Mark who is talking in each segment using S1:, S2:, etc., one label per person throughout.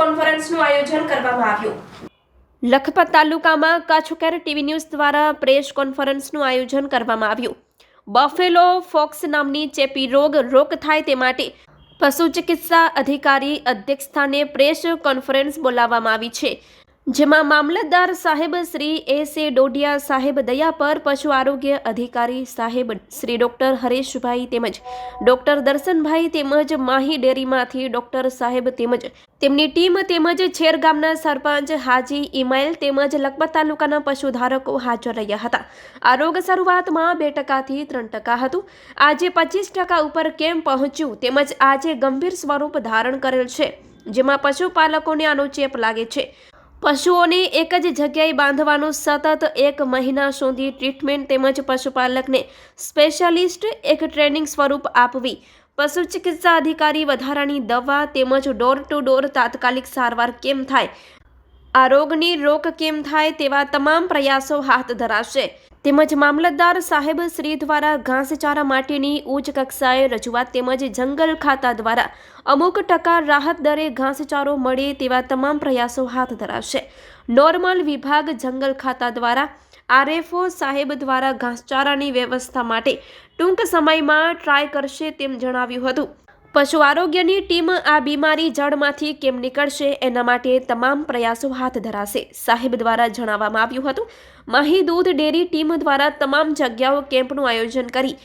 S1: કોન્ફરન્સનું આયોજન કરવામાં આવ્યું। લખપત તાલુકામાં કચ્છ કેર ટીવી ન્યૂઝ દ્વારા પ્રેસ કોન્ફરન્સનું આયોજન કરવામાં આવ્યું। બફેલો ફોક્સ નામની ચેપી રોગ થાય તે માટે પશુ ચિકિત્સા અધિકારી અધ્યક્ષસ્થાને પ્રેસ કોન્ફરન્સ બોલાવવામાં આવી છે, જેમાં મામલતદાર સાહેબ શ્રી એ ડોડિયા સાહેબ દયા પર, પશુ આરોગ્ય અધિકારી સાહેબ શ્રી ડોક્ટર હરેશભાઈ તેમજ ડોક્ટર દર્શનભાઈ તેમજ માહી ડેરીમાંથી ડોક્ટર સાહેબ તેમજ તેમની ટીમ તેમજ છેર ગામના સરપંચ હાજી ઇમાઇલ તેમજ લખપત તાલુકાના પશુધારકો હાજર રહ્યા હતા। આ રોગ શરૂઆતમાં 2% થી 3% હતું, આજે 25% ઉપર કેમ પહોંચ્યું તેમજ આજે ગંભીર સ્વરૂપ ધારણ કરેલ છે, જેમાં પશુપાલકોને આનો ચેપ લાગે છે। પશુઓને એક જ જગ્યાએ બાંધવાનું, સતત 1 મહિના સુધી ટ્રીટમેન્ટ તેમજ પશુપાલકને સ્પેશિયાલિસ્ટ એક ટ્રેનિંગ સ્વરૂપ આપવી, પશુ ચિકિત્સા અધિકારી વધારાની દવા તેમજ ડોર ટુ ડોર તાત્કાલિક સારવાર કેમ થાય, આ રોગની રોક કેમ થાય તેવા તમામ પ્રયાસો હાથ ધરાશે તેમજ મામલતદાર સાહેબ શ્રી દ્વારા ઘાસચારા માટેની ઉચ્ચ કક્ષાએ રજૂઆત તેમજ જંગલ ખાતા દ્વારા અમુક ટકા રાહત દરે ઘાસચારો મળે તેવા તમામ પ્રયાસો હાથ ધરાશે। નોર્મલ વિભાગ જંગલ ખાતા દ્વારા આરએફઓ સાહેબ દ્વારા ઘાસચારાની વ્યવસ્થા માટે ટૂંક સમયમાં ટ્રાય કરશે તેમ જણાવ્યું હતું। પશુ આરોગ્યની ટીમ આ બીમારી જડમાંથી કેમ નીકળશે એના માટે તમામ પ્રયાસો હાથ ધરાશે, સાહેબ દ્વારા જણાવવામાં આવ્યું હતું। માહી દૂધ ડેરી ટીમ દ્વારા તમામ જગ્યાઓ કેમ્પનું આયોજન કરી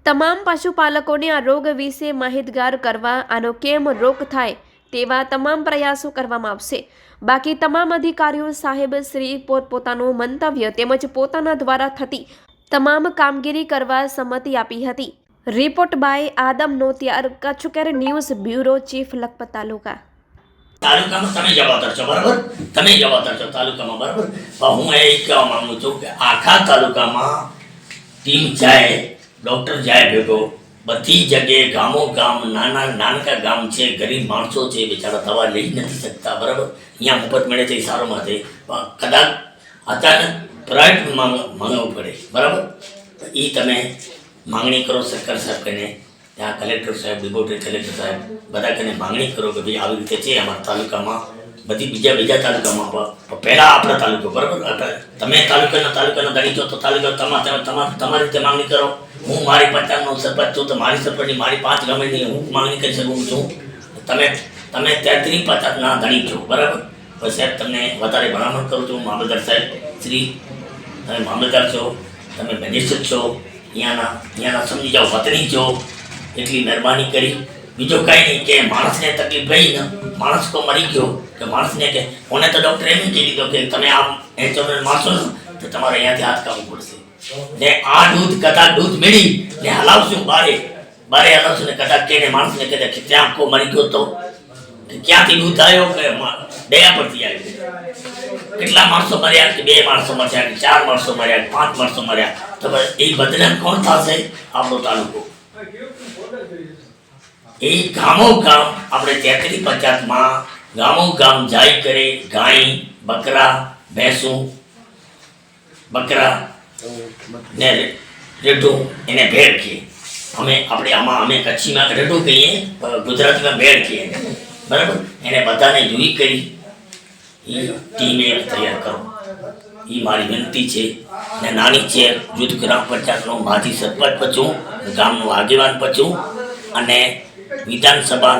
S1: તમામ પશુપાલકોને આ રોગ વિશે માહિતગાર કરવા, આનો કેમ રોક થાય તેવા તમામ પ્રયાસો કરવામાં આવશે। બાકી તમામ અધિકારીઓ સાહેબ શ્રી પોતપોતાનું મંતવ્ય તેમજ પોતાના દ્વારા થતી તમામ કામગીરી કરવા સંમતિ આપી હતી। Report by Adam Notiyar, Kutch care news bureau chief, Lakhpat taluka.
S2: તાલુકામાં તમે જવાબદાર છો, બરાબર? તમે જવાબદાર છો તાલુકામાં, બરાબર? પણ હું એ કહેવા માંગુ છું કે આખા તાલુકામાં ટીમ જાય, ડૉક્ટર જાય ભેગો, બધી જગ્યાએ ગામો ગામ, નાનકા ગામ છે, ગરીબ માણસો છે, બિચારા દવા લઈ નથી શકતા, બરાબર? અહીંયા મુફત મળે છે એ સારો માટે, પણ કદાચ અચાનક પ્રાઇવેટ માંગવું પડે, બરાબર? એ તમે માંગણી કરો સરકાર સાહેબને, ત્યાં કલેક્ટર સાહેબ, ડેપ્યુટી કલેક્ટર સાહેબ બધા કને માંગણી કરો કે ભાઈ આવી રીતે છે અમારા તાલુકામાં, બધી બીજા તાલુકામાં, પહેલાં આપણા તાલુકો, બરાબર? તમે તાલુકાના ધણી છો તો તાલુકા તમારી રીતે માંગણી કરો। હું મારી પંચાયતનો સરપંચ છું તો મારી સરપંચની, મારી 5 ગામની હું માંગણી કરી શકું છું। તમે 33-50ના ધણી છો, બરાબર? પછી સાહેબ તમને વધારે ભલામણ કરું છું, મામલતદાર સાહેબ શ્રી, તમે મામલતદાર છો, તમે મેજિસ્ટ્રેટ છો, અહીંયાના સમજી જાઓ, વતની છો, એટલી મહેરબાની કરી। બીજો કાંઈ નહીં કે માણસને તકલીફ ગઈ ને, માણસ કો મરી ગયો કે માણસને કે કોને તો ડૉક્ટરે એમ કહી દીધો કે તમે આમ માણસો ને તો તમારે અહીંયાથી હાથ કાપવું પડશે ને આ દૂધ મેળી ને હલાવશું બારે હલાવશું ને કદાચ કે માણસને કહે કે ત્યાં કો મરી ગયો તો ક્યાંથી દૂધ આવ્યો કે દયા પરથી આવ્યું। કેટલા માણસો મર્યા કે 2 માણસો મર્યા કે 4 માણસો મર્યા કે 5 માણસો મર્યા, તો એ બદનામ કોણ થશે? આપણો તાલુકો। એ ગામો ગામ આપણે 33-50માં ગામો ગામ જાય કરે, ગાય, બકરા, ભેંસું, બકરા ને રેઢું, એને ભેળ કહીએ અમે કચ્છીમાં રેઢું કહીએ, ગુજરાતીમાં ભેળ કહીએ, બરાબર? એને બધાને જોઈ કરી એ ટીમ એક તૈયાર કરો, એ મારી વિનંતી છે। ને નાની છે જૂથ ગ્રામ પંચાયતનો માજી સરપંચ પછું, ગામનો આગેવાન પછું, અને વિધાનસભા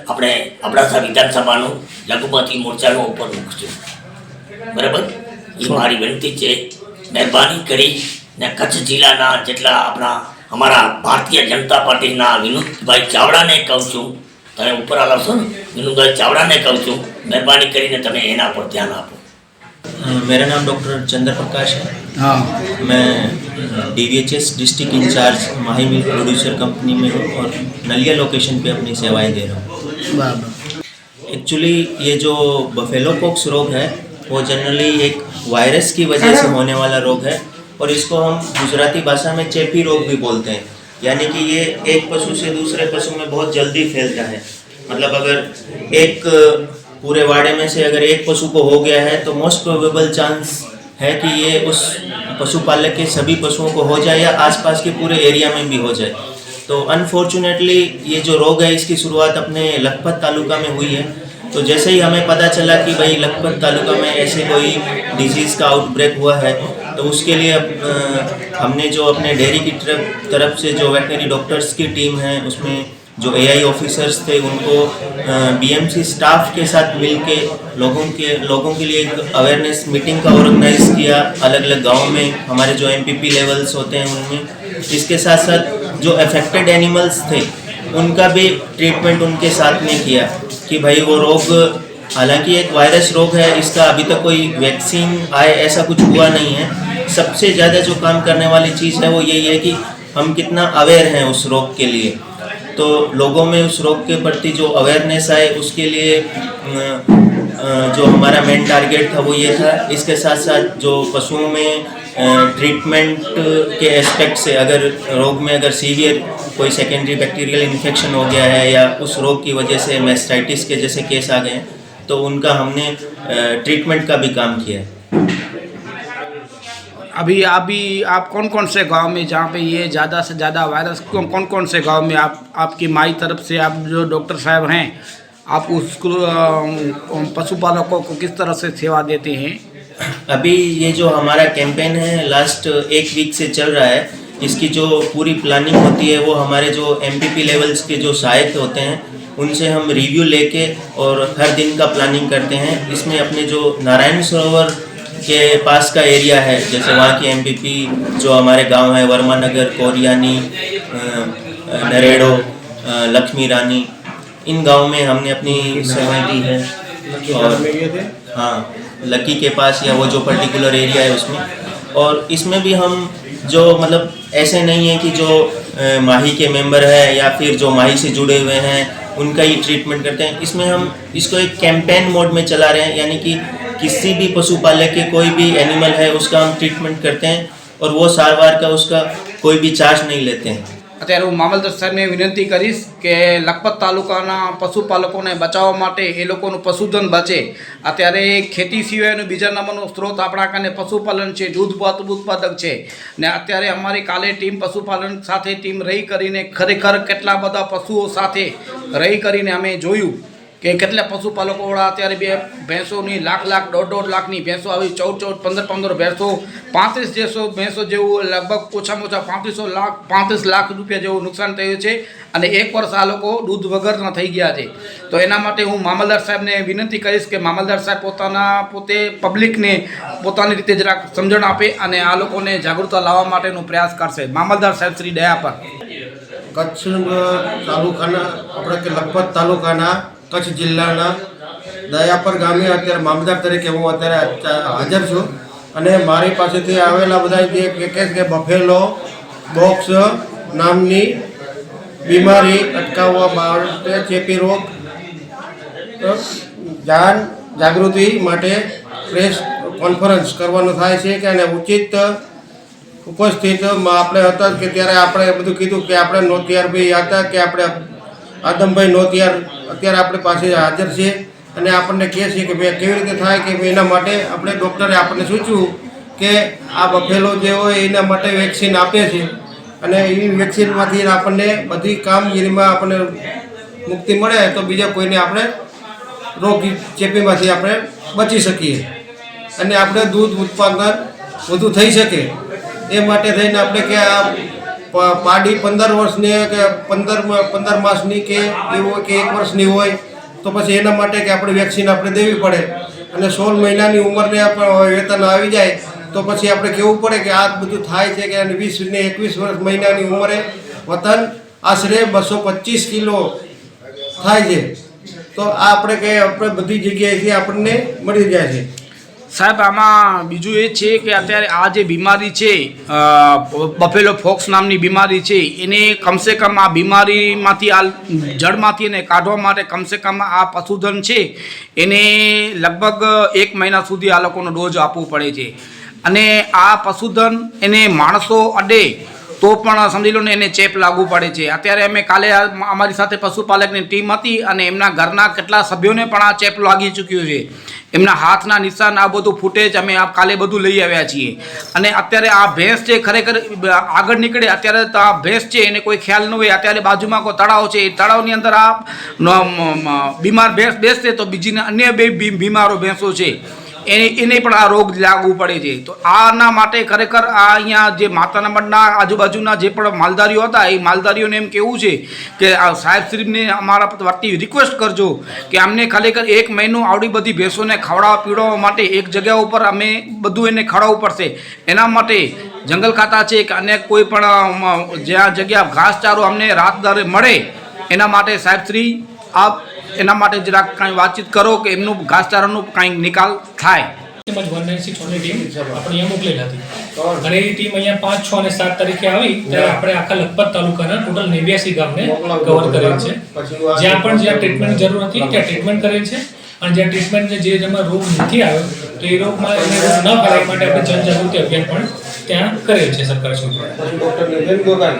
S2: આપણે અબડાસા વિધાનસભાનું લઘુમતી મોરચાનો ઉપર મૂકશું, બરાબર? એ મારી વિનંતી છે। મહેરબાની કરી ને કચ્છ જિલ્લાના જેટલા અમારા ભારતીય જનતા પાર્ટીના વિનોદભાઈ ચાવડાને કહું છું, તમે ઉપર આવશો ને, વિનોદભાઈ ચાવડાને કહું છું, મહેરબાની કરીને તમે એના પર ધ્યાન આપો।
S3: मेरा नाम डॉक्टर चंद्र प्रकाश है। हाँ, मैं DVHS डिस्ट्रिक्ट इंचार्ज माही मिल्क प्रोड्यूसर कंपनी में हूँ और नलिया लोकेशन पे अपनी सेवाएं दे रहा हूँ। एक्चुअली ये जो बफेलो पॉक्स रोग है वो जनरली एक वायरस की वजह से होने वाला रोग है और इसको हम गुजराती भाषा में चेपी रोग भी बोलते हैं, यानी कि ये एक पशु से दूसरे पशु में बहुत जल्दी फैलता है। मतलब अगर एक पूरे वाड़े में से अगर एक पशु को हो गया है तो मोस्ट प्रोबेबल चांस है कि ये उस पशुपालक के सभी पशुओं को हो जाए या आसपास के पूरे एरिया में भी हो जाए। तो अनफॉर्चुनेटली ये जो रोग है इसकी शुरुआत अपने लखपत तालुका में हुई है तो जैसे ही हमें पता चला कि भाई लखपत तालुका में ऐसे कोई डिजीज़ का आउटब्रेक हुआ है, तो उसके लिए हमने जो अपने डेयरी की तरफ से जो वेटनरी डॉक्टर्स की टीम है, उसमें जो एआई ऑफिसर्स थे उनको बीएमसी स्टाफ के साथ मिलके लोगों के लिए एक अवेयरनेस मीटिंग का ऑर्गेनाइज किया अलग अलग गाँव में, हमारे जो एमपीपी लेवल्स होते हैं उनमें। इसके साथ साथ जो अफेक्टेड एनिमल्स थे उनका भी ट्रीटमेंट उनके साथ में किया कि भाई वो रोग, हालांकि एक वायरस रोग है, इसका अभी तक कोई वैक्सीन आए ऐसा कुछ हुआ नहीं है। सबसे ज़्यादा जो काम करने वाली चीज़ है वो यही है कि हम कितना अवेयर हैं उस रोग के लिए। तो लोगों में उस रोग के प्रति जो अवेयरनेस आए उसके लिए जो हमारा मेन टारगेट था वो ये था। इसके साथ साथ जो पशुओं में ट्रीटमेंट के एस्पेक्ट से अगर रोग में अगर सीवियर कोई सेकेंडरी बैक्टीरियल इन्फेक्शन हो गया है या उस रोग की वजह से मैस्टाइटिस के जैसे केस आ गए हैं, तो उनका हमने ट्रीटमेंट का भी काम किया है।
S4: अभी आप कौन कौन से गांव में जहाँ पे ये ज़्यादा से ज़्यादा वायरस, कौन कौन से गांव में आपकी माई तरफ से आप जो डॉक्टर साहब हैं, आप उसको पशुपालकों को किस तरह से सेवा देते हैं?
S3: अभी ये जो हमारा कैंपेन है लास्ट 1 वीक से चल रहा है, इसकी जो पूरी प्लानिंग होती है वो हमारे जो एमपीपी लेवल्स के जो सहायक होते हैं उनसे हम रिव्यू लेके और हर दिन का प्लानिंग करते हैं। इसमें अपने जो नारायण सरोवर के पास का एरिया है, जैसे वहाँ की एमपीपी जो हमारे गांव है वर्मा नगर, कोरियानी, नरेड़ो, लक्ष्मी रानी, इन गांव में हमने अपनी सेवाएं दी है। और हाँ, लकी के पास या वो जो पर्टिकुलर एरिया है उसमें। और इसमें भी हम जो मतलब ऐसे नहीं है कि जो माही के मेंबर है या फिर जो माही से जुड़े हुए हैं उनका ही ट्रीटमेंट करते हैं। इसमें हम इसको एक कैंपेन मोड में चला रहे हैं, यानी कि किसी भी पशुपालक के कोई भी एनिमल है उसका हम ट्रीटमेंट करते हैं और वो सारवार का उसका कोई भी चार्ज नहीं लेते हैं।
S4: અત્યારે હું મામલતદાર સાહેબને વિનંતી કરીશ કે લખપત તાલુકાના પશુપાલકોને બચાવવા માટે એ લોકોનું પશુધન બચે। અત્યારે ખેતી સિવાયનું બીજા નંબરનો સ્ત્રોત આપણા કાને પશુપાલન છે, દૂધ ઉત્પાદક છે ને અત્યારે અમારી કાલે ટીમ પશુપાલન સાથે ટીમ રહી કરીને ખરેખર કેટલા બધા પશુઓ સાથે રહી કરીને અમે જોયું કે કેટલા પશુપાલકોવાળા અત્યારે બે ભેંસોની લાખ 1.5 લાખની ભેંસો આવી, 14 15 ભેંસો, 35 ભેંસો જેવું લગભગ ઓછામાં ઓછા 35 લાખ રૂપિયા જેવું નુકસાન થયું છે અને 1 વર્ષ આ લોકો દૂધ વગરના થઈ ગયા છે। તો એના માટે હું મામલદાર સાહેબને વિનંતી કરીશ કે મામલદાર સાહેબ પોતે પબ્લિકને પોતાની રીતે જરાક સમજણ આપે અને આ લોકોને જાગૃતતા લાવવા માટેનો પ્રયાસ કરશે। મામલદાર સાહેબ શ્રી દયાપર,
S5: કચ્છ તાલુકાના આપણે કે લખપત તાલુકાના કચ્છ જિલ્લાના દયાપર ગામે અત્યારે મામલતદાર તરીકે હું અત્યારે હાજર છું અને મારી પાસેથી આવેલા બધા જે કહે છે કે બફેલો બોક્સ નામની બીમારી અટકાવવા માટે ચેપી રોગ જાગૃતિ માટે પ્રેસ કોન્ફરન્સ કરવાનું થાય છે કે અને ઉચિત ઉપસ્થિતમાં આપણે હતા કે ત્યારે આપણે બધું કીધું કે આપણે નોતિયારભાઈ હતા કે આપણે આદમભાઈ નોતિયાર અત્યારે આપણી પાસે હાજર છે અને આપણને કહે છે કે ભાઈ કેવી રીતે થાય કે એના માટે આપણે ડૉક્ટરે આપણને સૂચવ્યું કે આ બફેલો જે હોય એના માટે વેક્સિન આપે છે અને એ વેક્સિનમાંથી આપણને બધી કામગીરીમાં આપણને મુક્તિ મળે તો બીજા કોઈને આપણે રોગ ચેપીમાંથી આપણે બચી શકીએ અને આપણે દૂધ ઉત્પાદન વધુ થઈ શકે। એ માટે થઈને આપણે કે આ પાડી 15 વર્ષની કે 15 માસની કે એવું કે 1 વર્ષની હોય તો પછી એના માટે કે આપણે વેક્સિન આપણે દેવી પડે અને 16 મહિનાની ઉંમરને વેતન આવી જાય તો પછી આપણે કહેવું પડે કે આ બધું થાય છે કે 20 ને 21 મહિનાની ઉંમરે વતન આશરે 225 કિલો થાય છે। તો આ આપણે કે આપણે બધી જગ્યાએથી આપણને મળી જાય છે।
S4: સાહેબ આમાં બીજું એ છે કે અત્યારે આ જે બીમારી છે બફેલો ફોક્સ નામની બીમારી છે એને કમસે કમ આ બીમારીમાંથી આ જડમાંથી એને કાઢવા માટે કમસે કમ આ પશુધન છે એને લગભગ 1 મહિના સુધી આ લોકોનો ડોઝ આપવો પડે છે અને આ પશુધન એને માણસો અડે તો પણ સમજી લો ને એને ચેપ લાગુ પડે છે। અત્યારે અમે કાલે અમારી સાથે પશુપાલકની ટીમ હતી અને એમના ઘરના કેટલા સભ્યોને પણ આ ચેપ લાગી ચૂક્યો છે। એમના હાથના નિશાન આ બધું ફૂટેજ અમે આ કાલે બધું લઈ આવ્યા છીએ. અને અત્યારે આ ભેંસ છે ખરેખર આગળ નીકળે અત્યારે તો આ ભેંસ છે એને કોઈ ખ્યાલ ન હોય. અત્યારે બાજુમાં કોઈ તળાવ છે, એ તળાવની અંદર આ બીમાર ભેંસ બેસશે તો બીજીને અન્ય બે બીમારો ભેંસો છે એને પણ આ રોગ લાગુ પડે છે. તો આના માટે ખરેખર આ અહીંયા જે માતાના મઢના આજુબાજુના જે પણ માલધારીઓ હતા એ માલધારીઓને એમ કહેવું છે કે આ સાહેબશ્રીને અમારા વતી રિક્વેસ્ટ કરજો કે અમને ખરેખર 1 મહિનો આવડી બધી ભેંસોને ખવડાવવા પીવડાવવા માટે એક જગ્યા ઉપર અમે બધું એને ખવડાવવું પડશે. એના માટે જંગલ ખાતા છે કે અન્ય કોઈ પણ જ્યાં જગ્યા ઘાસચારો અમને રાત દરે મળે એના માટે સાહેબશ્રી આપ એના માટે જરાક કાંઈ વાતચીત કરો કે એમનું ઘાસચારાનું કાંઈ નિકાલ થાય.
S6: તેમજ 196 ટીમ આપણે અહીંયા મોકલેલ હતી અને એ ટીમ અહીંયા 5, 6 અને 7 તારીખે આવી ત્યારે આપણે આખા લખપત તાલુકાના ટોટલ 89 ગામને કવર કરેલ છે. જ્યાં ટ્રીટમેન્ટ જરૂર હતી ત્યાં ટ્રીટમેન્ટ કરેલ છે અને જ્યાં ટ્રીટમેન્ટ જેમાં રોગ નથી આવ્યો તો એ રોગમાં એને રોગ ન ફેલાય માટે આપણે જનજાગૃતિ અભિયાન પણ ત્યાં કરેલ છે સરકાર દ્વારા.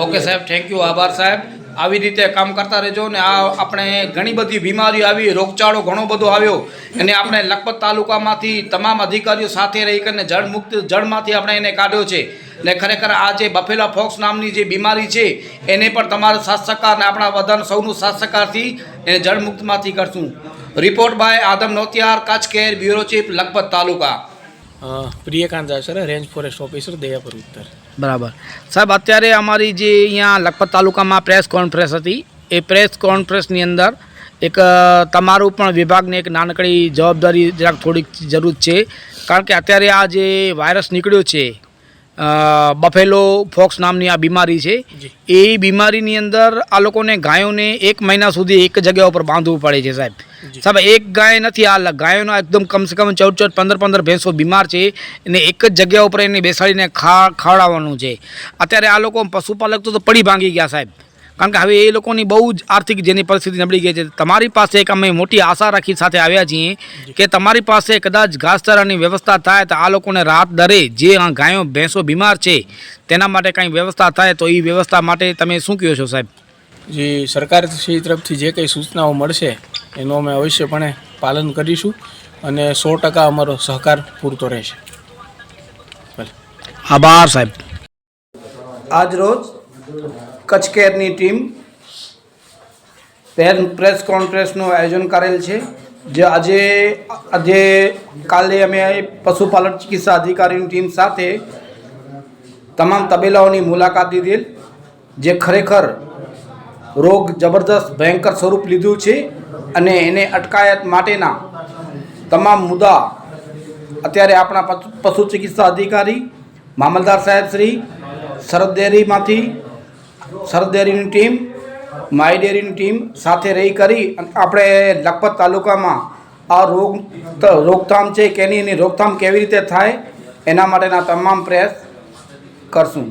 S4: ઓકે સાહેબ, થેન્ક યુ, આભાર સાહેબ. આવી રીતે કામ કરતા રહેજો ને આ આપણે ઘણી બધી બીમારીઓ આવી, રોગચાળો ઘણો બધો આવ્યો અને આપણે લખપત તાલુકામાંથી તમામ અધિકારીઓ સાથે રહી કરીને જળમાંથી આપણે એને કાઢ્યો છે. ને ખરેખર આ જે બફેલા ફોક્સ નામની જે બીમારી છે એને પણ તમારા સાથ સહકાર અને આપણા બધાના સૌનું સાથ સહકારથી એને જળમુક્તમાંથી કરશું. Report by Adam Notiyar, Kutch care, bureau chief, Lakhpat taluka.
S7: Priyakant Acharya, range forest officer, દયાપુર ઉત્તર.
S4: બરાબર સાહેબ, અત્યારે અમારી જે અહીંયા લખપત તાલુકામાં પ્રેસ કોન્ફરન્સ હતી એ પ્રેસ કોન્ફરન્સની અંદર એક તમારું પણ વિભાગને એક નાનકડી જવાબદારી જરાક થોડીક જરૂર છે. કારણ કે અત્યારે આ જે વાયરસ નીકળ્યો છે બફેલો ફોક્સ નામની આ બીમારી છે એ બીમારીની અંદર આ લોકોને ગાયોને 1 મહિના સુધી એક જગ્યા ઉપર બાંધવું પડે છે સાહેબ. સાહેબ એક ગાય નથી, આ ગાયોના એકદમ કમસે કમ 14, 15 ભેંસો બીમાર છે એને એક જ જગ્યા ઉપર એને બેસાડીને ખવડાવવાનું છે. અત્યારે આ લોકો પશુપાલક તો પડી ભાંગી ગયા સાહેબ, કારણ કે હવે એ લોકોની બહુ જ આર્થિક જેની પરિસ્થિતિ નબળી ગઈ છે. તમારી પાસે એક અમે મોટી આશા રાખી સાથે આવ્યા છીએ કે તમારી પાસે કદાચ ઘાસચારાની વ્યવસ્થા થાય તો આ લોકોને રાત દરે જે ગાયો ભેંસો બીમાર છે તેના માટે કાંઈ વ્યવસ્થા થાય તો એ વ્યવસ્થા માટે તમે શું કહો છો સાહેબ?
S7: જે સરકારશ્રી તરફથી જે કંઈ સૂચનાઓ મળશે એનું અમે અવશ્યપણે પાલન કરીશું અને 100% અમારો સહકાર પૂરતો રહેશે.
S4: આભાર સાહેબ. આજ રોજ કચ્છ કેરની ટીમ પ્રેસ કોન્ફરન્સનું આયોજન કરેલ છે. જે આજે કાલે અમે પશુપાલન ચિકિત્સા અધિકારીની ટીમ સાથે તમામ તબેલાઓની મુલાકાત લીધેલ, જે ખરેખર રોગ જબરદસ્ત ભયંકર સ્વરૂપ લીધું છે અને એને અટકાયત માટેના તમામ મુદ્દા અત્યારે આપણા પશુ ચિકિત્સા અધિકારી, મામલતદાર સાહેબશ્રી, સરહદ ડેરીની ટીમ, માય ડેરીની ટીમ સાથે રહી કરી આપણે લખપત તાલુકામાં આ રોકથામ છે કે એની રોકથામ કેવી રીતે થાય એના માટેના તમામ પ્રયાસ કરશું.